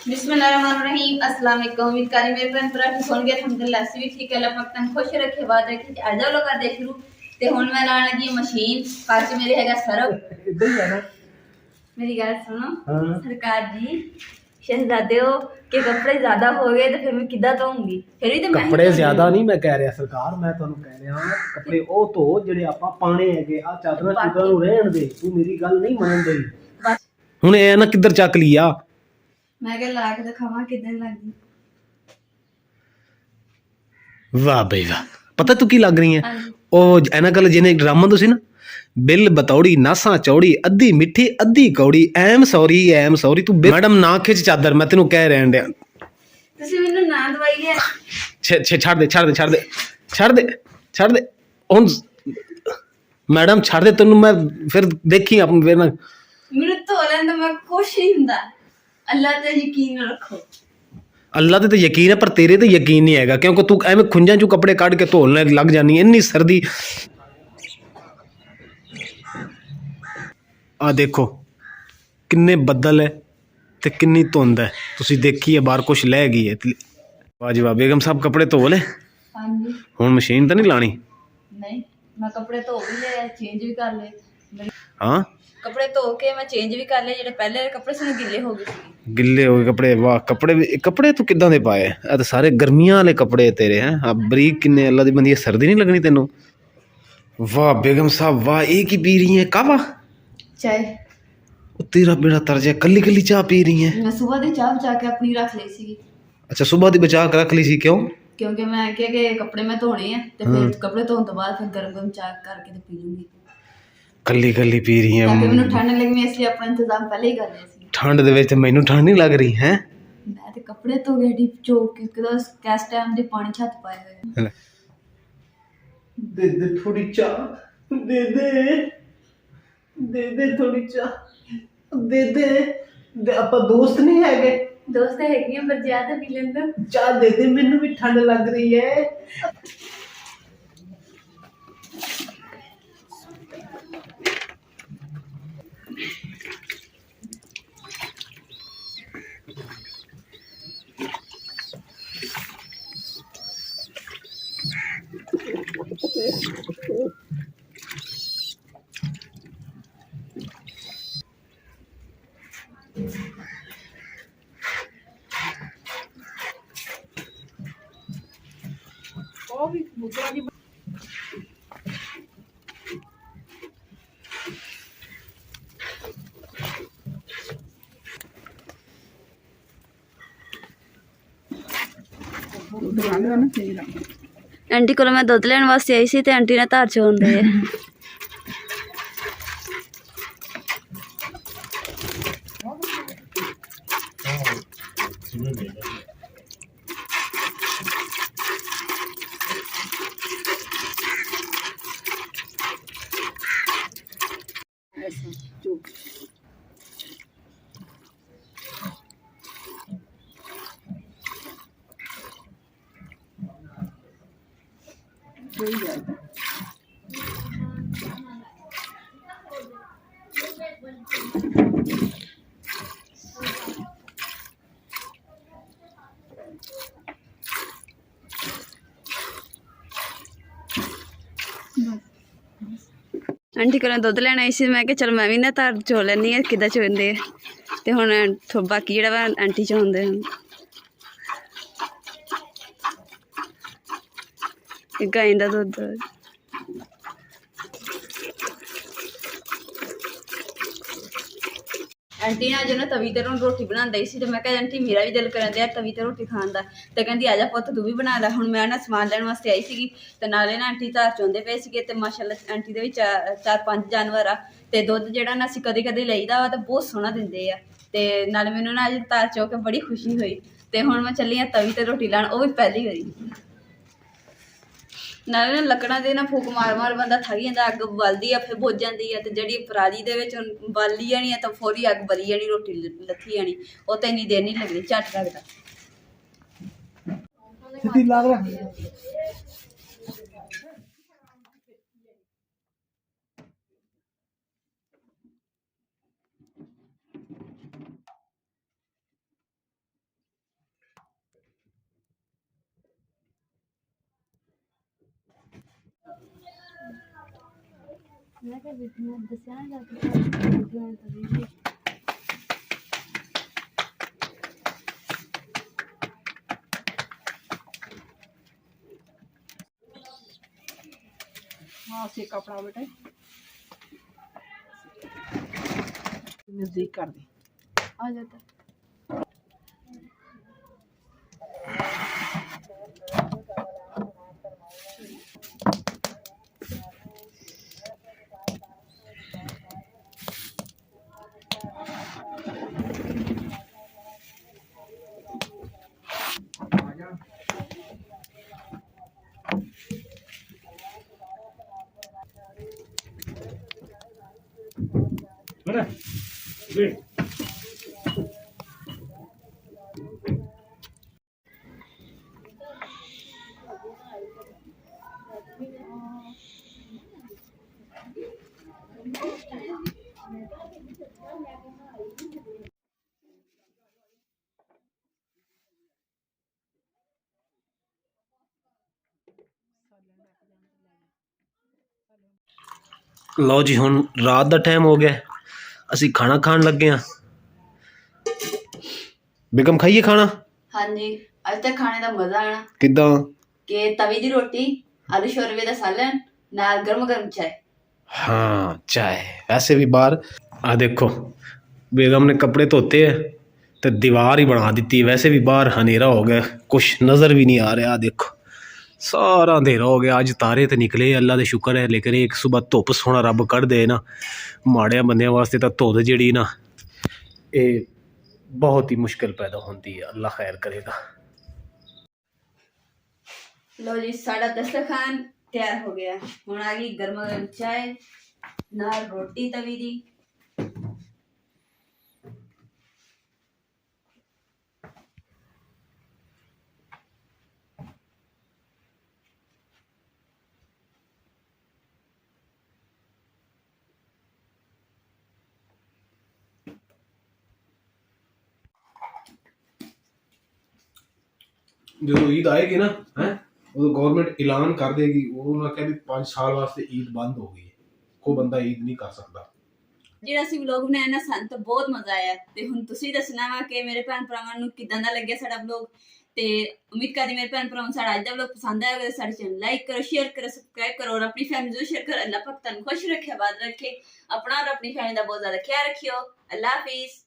बिस्मिल्लाहिर्रहमानिर्रहीम अस्सलाम वालेकुम। उम्मीद करी मेरे भैन भरा ठीक होंगे। अल्हम्दुलिल्लाह से भी ठीक है। अल्लाह पाक तन खुश रखे बात रखे कि आ जाओ लोग देख रू ते हुन मैं लाने लगी मशीन पास मेरे हैगा सरफ इधर ही है ना। मेरी गल सुनो सरकार जी शहजादे हो के कपड़े ज्यादा हो गए तो फिर मैं किदा धोऊंगी फिर भी तो मैं कपड़े ज्यादा नहीं मैं कह रहा सरकार मैं ਤੁਹਾਨੂੰ ਕਹਿ ਰਿਹਾ कपड़े ਉਹ ਧੋ ਜਿਹੜੇ ਆਪਾਂ ਪਾਣੇ ਹੈਗੇ ਆ ਚਾਦਰਾਂ ਚੁਦਰਾਂ ਨੂੰ ਰਹਿਣ ਦੇ ਤੂੰ ਮੇਰੀ ਗੱਲ ਨਹੀਂ ਮੰਨਦੀ ਹੁਣ ਇਹ ਨਾ ਕਿੱਧਰ ਚੱਕ ਲਿਆ मैं क्या ला के दिखावा किदन लगी वाह बे वाह पता तू की लग रही है ਉਹ ਇਹਨਾਂ ਗੱਲ ਜਿਹਨੇ ਡਰਾਮਾ ਤੁਸੀਂ ਨਾ ਬਿੱਲ ਬਤੌੜੀ ਨਾਸਾਂ ਚੌੜੀ ਅੱਧੀ ਮਿੱਠੀ ਅੱਧੀ ਕੌੜੀ ਐਮ ਸੌਰੀ ਤੂੰ ਮੈਡਮ ਨਾ ਖਿੱਚ ਚਾਦਰ ਮੈਂ ਤੈਨੂੰ ਕਹਿ ਰਹਿਣ ਡਿਆ ਤੁਸੀਂ ਮੈਨੂੰ ਨਾ ਦਵਾਈ ਹੈ ਛੱਡ ਦੇ ਹੁਣ ਮੈਡਮ ਛੱਡ ਦੇ ਤੈਨੂੰ ਮੈਂ ਫਿਰ ਦੇਖੀ ਆਪ ਫਿਰ ਮੈਨੂੰ ਧੋ ਲੈਣ ਤਾਂ ਮੈਂ ਕੁਛ ਨਹੀਂ ਹੁੰਦਾ ਅੱਲਾਹ ਤੇ ਯਕੀਨ ਰੱਖੋ ਅੱਲਾ ਤੇ ਯਕੀਨ ਹੈ ਪਰ ਤੇਰੇ ਤੇ ਯਕੀਨ ਨਹੀਂ ਹੈਗਾ ਕਿਉਂਕਿ ਤੂੰ ਐਵੇਂ ਖੁੰਝਾਂ ਚੋਂ ਕੱਪੜੇ ਕੱਢ ਕੇ ਧੋਣ ਲੱਗ ਜਾਨੀ ਇੰਨੀ ਸਰਦੀ ਆ ਦੇਖੋ ਕਿੰਨੇ ਬੱਦਲ ਹੈ ਤੇ ਕਿੰਨੀ ਧੁੰਦ ਹੈ ਤੁਸੀਂ ਦੇਖੀ ਹੈ ਬਾਹਰ ਕੁਛ ਲੈ ਗਈ ਹੈ ਵਾਹ ਜੀ ਵਾਹ ਬੇਗਮ ਸਾਹਿਬ ਕੱਪੜੇ ਧੋ ਲੈ ਹਾਂਜੀ ਹੁਣ ਮਸ਼ੀਨ ਤਾਂ ਨਹੀਂ ਲਾਣੀ ਨਹੀਂ ਮੈਂ ਕੱਪੜੇ ਧੋ ਵੀ ਲਏ ਚੇਂਜ ਵੀ ਕਰ ਲਏ ਹਾਂ ਕੱਪੜੇ ਧੋ ਕੇ ਮੈਂ ਚੇਂਜ ਵੀ ਕਰ ਲਏ ਜਿਹੜੇ ਪਹਿਲੇ ਕੱਪੜੇ ਸੀ ਗਿੱਲੇ ਹੋ ਗਏ ਸੀ ਗਿੱਲੇ ਹੋ ਗਏ ਕੱਪੜੇ ਵਾਹ ਕੱਪੜੇ ਤੂੰ ਕਿੱਦਾਂ ਦੇ ਪਾਏ ਆ ਤਾਂ ਸਾਰੇ ਗਰਮੀਆਂ ਵਾਲੇ ਕੱਪੜੇ ਤੇਰੇ ਹੈ ਆ ਬਰੀਕ ਕਿੰਨੇ ਅੱਲਾ ਦੀ ਬੰਦੀ ਸਰਦੀ ਨਹੀਂ ਲੱਗਣੀ ਤੈਨੂੰ ਵਾਹ ਬੇਗਮ ਸਾਹਿਬ ਵਾਹ ਇਹ ਕੀ ਪੀ ਰਹੀ ਹੈ ਕਾਵਾ ਚਾਹ ਉਹ ਤੇਰਾ ਬੇੜਾ ਤਰਜਾ ਕੱਲੀ ਚਾਹ ਪੀ ਰਹੀ ਹੈ ਮੈਂ ਸਵੇਰ ਦੀ ਚਾਹ ਬਚਾ ਕੇ ਆਪਣੀ ਰੱਖ ਲਈ ਸੀ ਅੱਛਾ ਸਵੇਰ ਦੀ ਬਚਾ ਕੇ ਰੱਖ ਲਈ ਸੀ ਕਿਉਂ ਕਿਉਂਕਿ ਮੈਂ ਕਿਹਾ ਕਿ ਕੱਪੜੇ ਮੈਂ ਧੋਣੇ ਆ ਤੇ ਫਿਰ ਕੱਪੜੇ ਧੋਣ ਤੋਂ ਬਾਅਦ ਫਿਰ ਗਰਮ ਚਾਹ ਕਰਕੇ ਤੇ ਪੀ ਲੂੰਗੀ ਕੱਲੀ ਪੀ ਰਹੀ ਹੈ ਤਾਂ ਮੈਨੂੰ ਠੰਡ ਲੱਗੀ ਇਸ ਲਈ ਆਪਣਾ ਇੰਤਜ਼ਾਮ ਪਹਿਲੇ ਹੀ ਕਰ ਲਿਆ ਸੀ ਠੰਡ ਦੇ ਵਿੱਚ ਮੈਨੂੰ ਠੰਡ ਨਹੀਂ ਲੱਗ ਰਹੀ ਹੈ ਮੈਂ ਤੇ ਕੱਪੜੇ ਧੋ ਕੇ ਡੀਪ ਚੋਕ ਕੇ ਕਿਦਾ ਕੈਸ ਟਾਈਮ ਦੇ ਪਾਣੀ ਛੱਤ ਪਾਏ ਹੋਏ ਦੇ ਥੋੜੀ ਚਾਹ ਦੇ ਥੋੜੀ ਚਾਹ ਦੇ ਆਪਾਂ ਦੋਸਤ ਨਹੀਂ ਹੈਗੇ ਦੋਸਤ ਹੈਗੀਆਂ ਪਰ ਜ਼ਿਆਦਾ ਪੀ ਲੈਂਦਾ ਚਾਹ ਦੇ ਮੈਨੂੰ ਵੀ ਠੰਡ ਲੱਗ ਰਹੀ ਹੈ ਉਹ ਵੀ ਮੁੱਦਰਾ ਦੀ ਆਂਟੀ ਕੋਲ ਮੈਂ ਦੁੱਧ ਲੈਣ ਵਾਸਤੇ ਆਈ ਸੀ ਤੇ ਆਂਟੀ ਨੇ ਧਾਰ ਚੋਂਦੇ ਆ आंटी को दुध लैन आई सी मैं चल मैं भी ना धार चो लैनी है कि चोंदे ते हुण बाकी जेह्ड़ा वा आंटी चोंदे गाय का दुध आंटी ने अज ना तवी ते रोटी बनांदे सी ते मैं कहा आंटी मेरा भी दिल करन दिया तवी ते रोटी खाण दा ते कहंदी आजा पुत्त तू भी बना लै हुण मैं ना समान लैण वास्ते आई सीगी ते नाले ना आंटी धार चोंदे पे सीगे ते माशाअल्लाह आंटी दे भी चार पंज जानवर आ ते दुद्ध जेह्ड़ा ना असीं कदी कदी लईदा वा ते बहुत सोहना दिंदे आ ते नाले मैनूं ना अज धार चो के बड़ी खुशी होई ते हुण मैं चली आं तवी ते रोटी लाण ओह भी पहली वारी नाले ना लकड़ां दे ना फूक मार बंदा थक जांदा अग बलदी आ फिर बुझ जांदी है ते जेह्ड़ी पराली दे विच बाली जानी है तां फौरी अग बली जानी रोटी लत्थी जानी ओह तां इन्नी देर नहीं लगदी झट लगदा ਮੈਂ ਕਿਹਾ ਵੀ ਮੈਂ ਦੱਸਿਆ ਨਾ ਜਾ ਕੇ ਤਵੀ ਦੀ हाँ से कपड़ा बेटे नजदीक कर दी ਆ ਜਾਤਾ ਲਓ ਜੀ ਹੁਣ ਰਾਤ ਦਾ ਟਾਈਮ ਹੋ ਗਿਆ, ਅਸੀਂ ਖਾਣਾ ਖਾਣ ਲੱਗੇ ਹਾਂ। ਬੇਗਮ ਖਾਈਏ ਖਾਣਾ? ਹਾਂਜੀ ਅੱਜ ਤੱਕ ਖਾਣੇ ਦਾ ਮਜ਼ਾ ਆਣਾ ਕਿੱਦਾਂ? ਕਿ ਤਵੀ ਦੀ ਰੋਟੀ, ਆਲੂ ਸ਼ੋਰਵੇ ਦਾ ਸਾਲਨ ਨਾਲ ਗਰਮ ਗਰਮ ਚਾय। हाँ चाय। वैसे भी बाहर आ देखो बेगम ने कपड़े धोते है तो दीवार ही बना दी। वैसे भी बाहर हनेरा हो गया, कुछ नज़र भी नहीं आ रहा। आ देखो सारा अंधेरा हो गया। अज तारे तो निकले, अल्लाह का शुक्र है, लेकिन एक सुबह धुप सोना रब कढ़ दे ना, माड़िया बंदियां वास्ते तो धुंध जिहड़ी ना ये बहुत ही मुश्किल पैदा होती है। अल्लाह खैर करेगा। लो जी साड़ा दस्तरखान तैयार हो गया। हुण आ गई गर्मा गर्म चाय नाल रोटी तवी दी। जो ईद आएगी ना है वो गवर्नमेंट ऐलान कर देगी, उन्होंने कहा भी 5 साल वास्ते ईद बंद हो गई है, कोई बंदा ईद नहीं कर सकता। ਜਿਹੜਾ ਅਸੀਂ ਵਲੌਗ ਬਣਾਇਆ ਨਾ ਸਾਨੂੰ ਤਾਂ ਬਹੁਤ ਮਜ਼ਾ ਆਇਆ ਤੇ ਹੁਣ ਤੁਸੀਂ ਦੱਸਣਾ ਵਾ ਕਿ ਮੇਰੇ ਭੈਣ ਭਰਾਵਾਂ ਨੂੰ ਕਿਦਾਂ ਦਾ ਲੱਗਿਆ ਸਾਡਾ ਵਲੌਗ। ਤੇ ਉਮੀਦ ਕਰਦੀ ਮੇਰੇ ਭੈਣ ਭਰਾਵਾਂ ਨੂੰ ਸਾਡਾ ਅੱਜ ਦਾ ਵਲੌਗ ਪਸੰਦ ਆਇਆ ਹੋਵੇ। ਸਾਡੇ ਚੈਨਲ ਲਾਈਕ ਕਰੋ, ਸ਼ੇਅਰ ਕਰੋ, ਸਬਸਕ੍ਰਾਈਬ ਕਰੋ ਔਰ ਆਪਣੀ ਫੈਮਿਲੀ ਨੂੰ ਸ਼ੇਅਰ ਕਰੋ। ਅੱਲਾਹ ਪਾਕ ਤੁਹਾਨੂੰ ਖੁਸ਼ ਰੱਖੇ, ਆਬਾਦ ਰੱਖੇ। ਆਪਣਾ ਔਰ ਆਪਣੀ ਫੈਮਿਲੀ ਦਾ ਬਹੁਤ ਜ਼ਿਆਦਾ ਖਿਆਲ ਰੱਖਿਓ। ਅੱਲਾਹ ਹਾਫਿਜ਼।